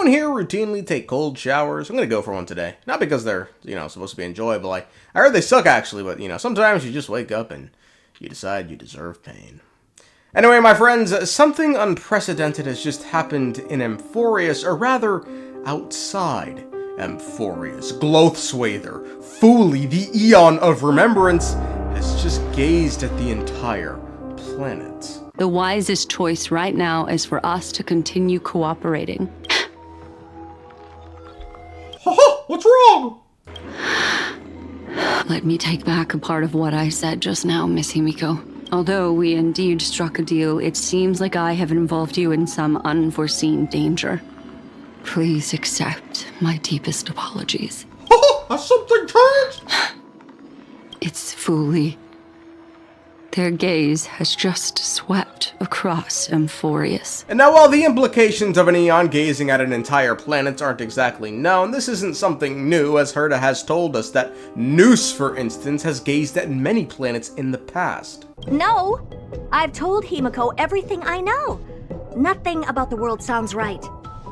anyone here routinely take cold showers? I'm gonna go for one today. Not because they're, supposed to be enjoyable. I heard they suck actually, but, sometimes you just wake up and you decide you deserve pain. Anyway, my friends, something unprecedented has just happened in Amphoreus, or rather, outside Amphoreus. Glothswather, Fuli, the Aeon of Remembrance, has just gazed at the entire planet. The wisest choice right now is for us to continue cooperating. Haha, what's wrong? Let me take back a part of what I said just now, Miss Himiko. Although we indeed struck a deal, it seems like I have involved you in some unforeseen danger. Please accept my deepest apologies. Has something changed? It's Fuli. Their gaze has just swept across Amphoreus. And now, while the implications of an Aeon gazing at an entire planet aren't exactly known, this isn't something new, as Herta has told us that Noose, for instance, has gazed at many planets in the past. No! I've told Himiko everything I know. Nothing about the world sounds right.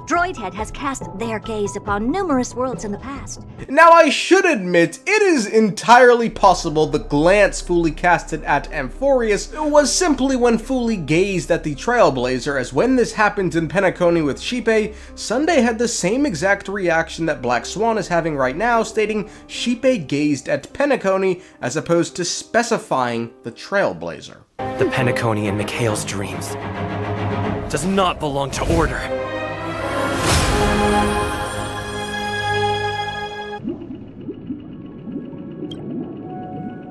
Droidhead has cast their gaze upon numerous worlds in the past. Now, I should admit, it is entirely possible the glance Fuli casted at Amphoreus was simply when Fuli gazed at the Trailblazer, as when this happened in Penacony with Xipe, Sunday had the same exact reaction that Black Swan is having right now, stating Xipe gazed at Penacony as opposed to specifying the Trailblazer. The Penacony in Mikhail's dreams does not belong to Order.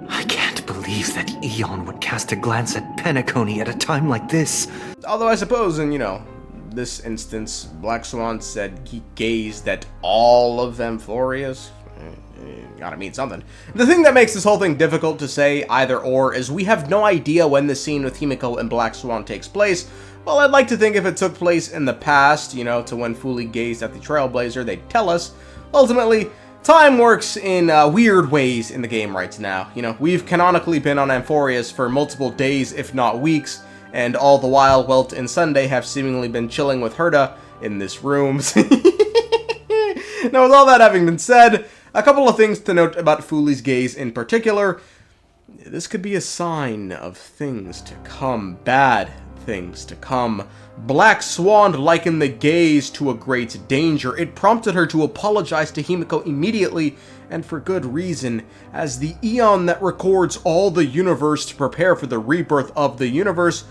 I can't believe that Aeon would cast a glance at Penacony at a time like this. Although I suppose in, this instance, Black Swan said he gazed at all of Amphoreus. Gotta mean something. The thing that makes this whole thing difficult to say either or is we have no idea when the scene with Himiko and Black Swan takes place. Well, I'd like to think if it took place in the past, to when Fuli gazed at the Trailblazer, they'd tell us. Ultimately, time works in weird ways in the game right now. We've canonically been on Amphoreus for multiple days, if not weeks, and all the while, Welt and Sunday have seemingly been chilling with Herta in this room. Now, with all that having been said, a couple of things to note about Fuli's gaze in particular. This could be a sign of things to come, bad things to come. Black Swan likened the gaze to a great danger. It prompted her to apologize to Himiko immediately, and for good reason, as the Aeon that records all the universe to prepare for the rebirth of the universe,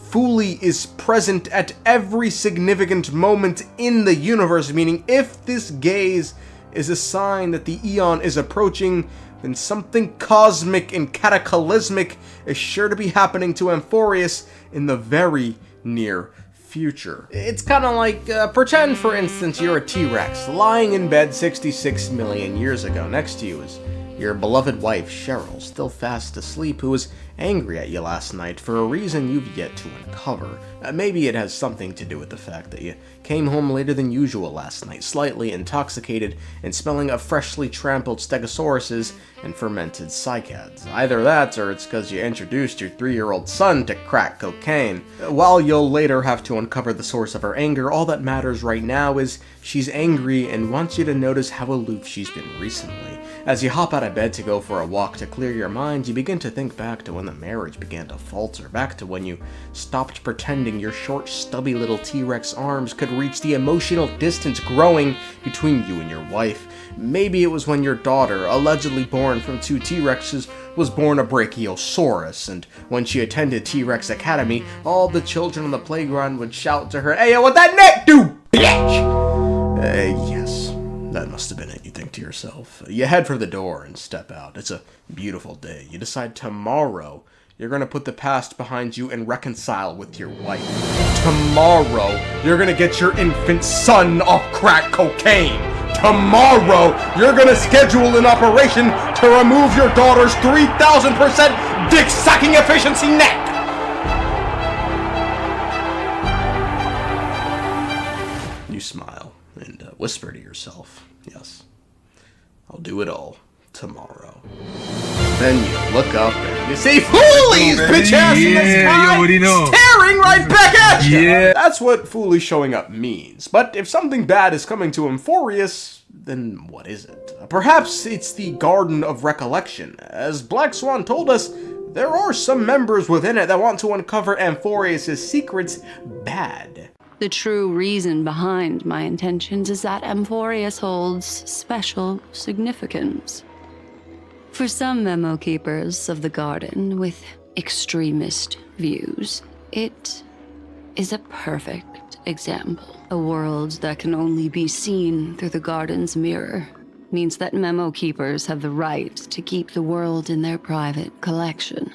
Fuli is present at every significant moment in the universe, meaning if this gaze is a sign that the Aeon is approaching, then something cosmic and cataclysmic is sure to be happening to Amphoreus in the very near future. It's kind of like, pretend for instance you're a T-Rex lying in bed 66 million years ago. Next to you is your beloved wife, Cheryl, still fast asleep, who was angry at you last night for a reason you've yet to uncover. Maybe it has something to do with the fact that you came home later than usual last night, slightly intoxicated and smelling of freshly trampled stegosauruses and fermented cycads. Either that, or it's because you introduced your 3-year-old son to crack cocaine. While you'll later have to uncover the source of her anger, all that matters right now is she's angry and wants you to notice how aloof she's been recently. As you hop out of bed to go for a walk to clear your mind, you begin to think back to when the marriage began to falter, back to when you stopped pretending your short, stubby little T-Rex arms could reach the emotional distance growing between you and your wife. Maybe it was when your daughter, allegedly born from 2 T-Rexes, was born a Brachiosaurus, and when she attended T-Rex Academy, all the children on the playground would shout to her, "Hey, yo, what that neck do, bitch?" Yes. That must have been it, you think to yourself. You head for the door and step out. It's a beautiful day. You decide tomorrow you're going to put the past behind you and reconcile with your wife. Tomorrow you're going to get your infant son off crack cocaine. Tomorrow you're going to schedule an operation to remove your daughter's 3,000% dick-sucking efficiency neck. You smile and whisper to yourself, "Yes, I'll do it all tomorrow." Then you look up and you see Fuli's bitch ass in the sky, you already know. staring right back at you! Yeah. That's what Fuli showing up means. But if something bad is coming to Amphoreus, then what is it? Perhaps it's the Garden of Recollection. As Black Swan told us, there are some members within it that want to uncover Amphoreus' secrets bad. The true reason behind my intentions is that Amphoreus holds special significance. For some memo keepers of the garden with extremist views, it is a perfect example. A world that can only be seen through the garden's mirror means that memo keepers have the right to keep the world in their private collection.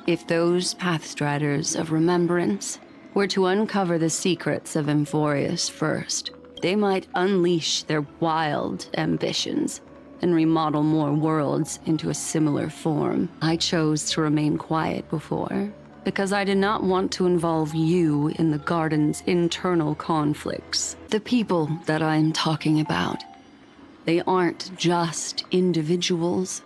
If those pathstriders of remembrance were to uncover the secrets of Amphoreus first, they might unleash their wild ambitions and remodel more worlds into a similar form. I chose to remain quiet before, because I did not want to involve you in the garden's internal conflicts. The people that I'm talking about, they aren't just individuals.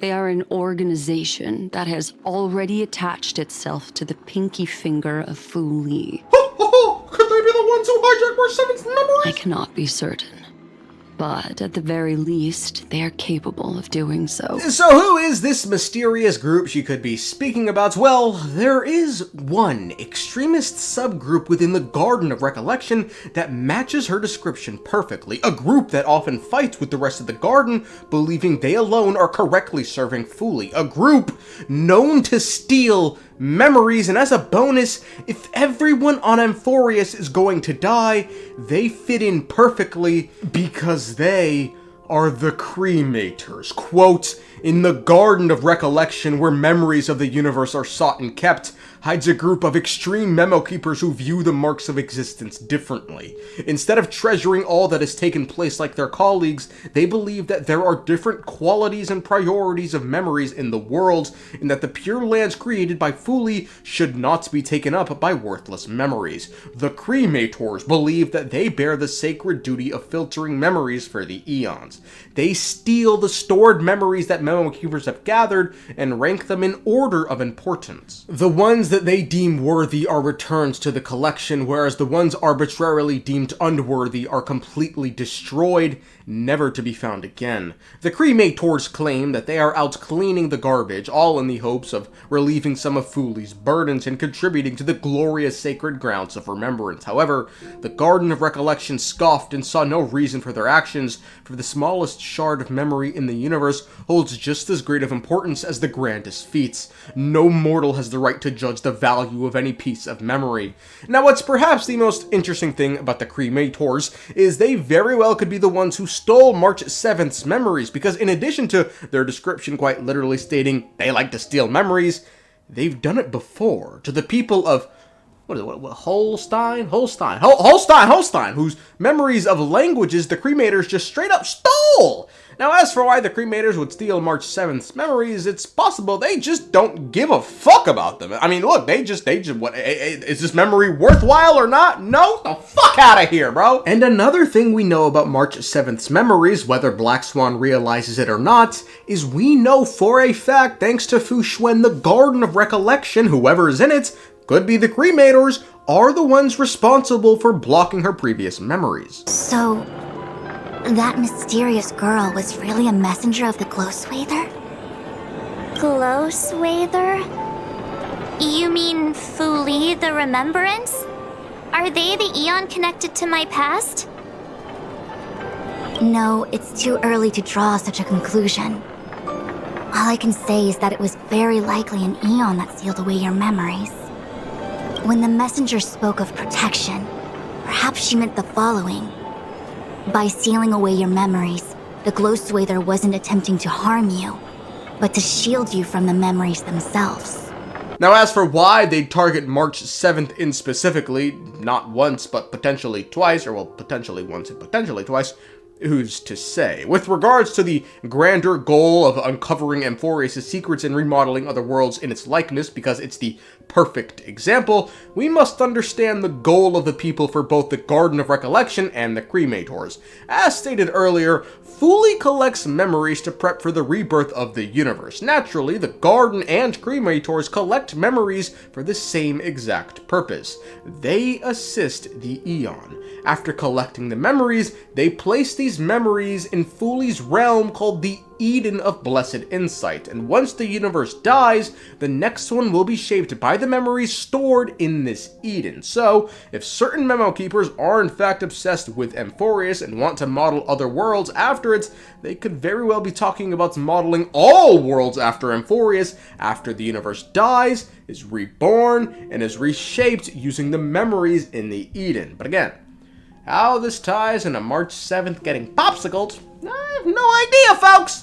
They are an organization that has already attached itself to the pinky finger of Fuli. Could they be the ones who hijacked March 7th's memories? I cannot be certain, but at the very least, they are capable of doing so. So who is this mysterious group she could be speaking about? Well, there is one extremist subgroup within the Garden of Recollection that matches her description perfectly. A group that often fights with the rest of the garden, believing they alone are correctly serving Fuli. A group known to steal memories, and as a bonus, if everyone on Amphoreus is going to die, they fit in perfectly because they are the Cremators. Quote, in the Garden of Recollection, where memories of the universe are sought and kept, hides a group of extreme memo keepers who view the marks of existence differently. Instead of treasuring all that has taken place like their colleagues, they believe that there are different qualities and priorities of memories in the world, and that the pure lands created by Fuli should not be taken up by worthless memories. The Cremators believe that they bear the sacred duty of filtering memories for the eons. They steal the stored memories that memo keepers have gathered and rank them in order of importance. The ones that they deem worthy are returned to the collection, whereas the ones arbitrarily deemed unworthy are completely destroyed, never to be found again. The Cremators claim that they are out cleaning the garbage, all in the hopes of relieving some of Fuli's burdens and contributing to the glorious sacred grounds of remembrance. However, the Garden of Recollection scoffed and saw no reason for their actions, for the smallest shard of memory in the universe holds just as great of importance as the grandest feats. No mortal has the right to judge the value of any piece of memory. Now, what's perhaps the most interesting thing about the Cremators is they very well could be the ones who stole March 7th's memories, because in addition to their description quite literally stating they like to steal memories, they've done it before to the people of Holstein, whose memories of languages the Cremators just straight up stole. Now, as for why the Cremators would steal March 7th's memories, it's possible they just don't give a fuck about them. I mean, look, they just, what, is this memory worthwhile or not? No? The fuck out of here, bro! And another thing we know about March 7th's memories, whether Black Swan realizes it or not, is we know for a fact, thanks to Fu Xuan, the Garden of Recollection, whoever is in it, could be the Cremators, are the ones responsible for blocking her previous memories. So, that mysterious girl was really a messenger of the glow swather? Glow swather? You mean Fuli, the remembrance? Are they the eon connected to my past? No, it's too early to draw such a conclusion. All I can say is that it was very likely an eon that sealed away your memories. When the messenger spoke of protection, perhaps she meant the following. By sealing away your memories, the glow swather wasn't attempting to harm you, but to shield you from the memories themselves. Now, as for why they'd target March 7th in specifically, not once, but potentially twice, or well, potentially once and potentially twice, who's to say? With regards to the grander goal of uncovering Amphoreus' secrets and remodeling other worlds in its likeness, because it's the perfect example, we must understand the goal of the people for both the Garden of Recollection and the Cremators. As stated earlier, Fuli collects memories to prep for the rebirth of the universe. Naturally, the Garden and Cremators collect memories for the same exact purpose. They assist the Aeon. After collecting the memories, they place these memories in Fuli's realm called the Eden of Blessed Insight, and once the universe dies, the next one will be shaped by the memories stored in this Eden. So, if certain memo keepers are in fact obsessed with Amphoreus and want to model other worlds after it, they could very well be talking about modeling all worlds after Amphoreus after the universe dies, is reborn, and is reshaped using the memories in the Eden. But again, how this ties into March 7th getting popsicled, I have no idea, folks!